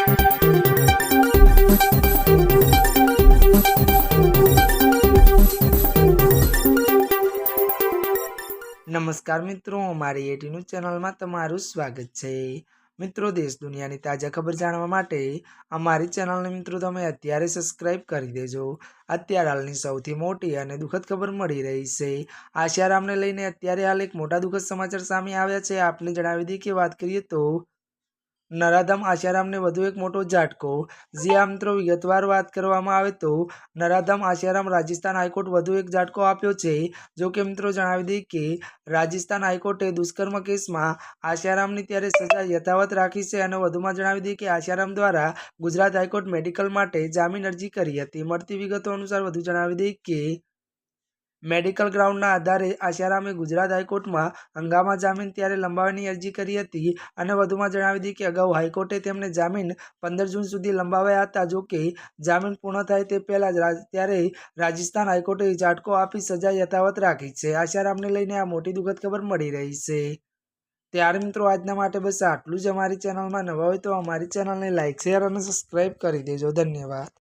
નમસ્કાર મિત્રો, અમારી એટી ન્યૂઝ ચેનલમાં તમારું સ્વાગત છે। મિત્રો, દેશ દુનિયાની તાજા ખબર જાણવા માટે અમારી ચેનલને મિત્રો તમે અત્યારે સબસ્ક્રાઇબ કરી દેજો। અત્યારે હાલની સૌથી મોટી અને દુઃખદ ખબર મળી રહી છે। આશારામને લઈને અત્યારે હાલ એક મોટા દુઃખદ સમાચાર સામે આવ્યા છે। આપને જણાવી દઈએ કે વાત કરીએ તો નરાધમ આશારામને વધુ એક મોટો ઝાટકો। જી આ મિત્રો, વિગતવાર વાત કરવામાં આવે તો નરાધમ આશારામ રાજસ્થાન હાઈકોર્ટ વધુ એક ઝાટકો આપ્યો છે। જો કે મિત્રો, જણાવી દઈએ કે રાજસ્થાન હાઈકોર્ટે દુષ્કર્મ કેસમાં આશારામની ત્યારે સજા યથાવત રાખી છે। અને વધુમાં જણાવી દઈએ કે આશારામ દ્વારા ગુજરાત હાઈકોર્ટ મેડિકલ માટે જામીન અરજી કરી હતી। મળતી વિગતો અનુસાર વધુ જણાવી દઈએ કે મેડિકલ ગ્રાઉન્ડના આધારે આશારામે ગુજરાત હાઈકોર્ટમાં હંગામા જામીન ત્યારે લંબાવવાની અરજી કરી હતી। અને વધુમાં જણાવી દઈએ કે અગાઉ હાઈકોર્ટે તેમને જામીન 15 જૂન સુધી લંબાવ્યા હતા। જો કે જામીન પૂર્ણ થાય તે પહેલા ત્યારે રાજસ્થાન હાઈકોર્ટે ઝાટકો આપી સજા યથાવત રાખી છે। આશારામને લઈને આ મોટી દુઃખદ ખબર મળી રહી છે। ત્યારે મિત્રો, આજના માટે બસ આટલું જ। અમારી ચેનલમાં નવા હોય તો અમારી ચેનલને લાઇક, શેર અને સબસ્ક્રાઇબ કરી દેજો। ધન્યવાદ।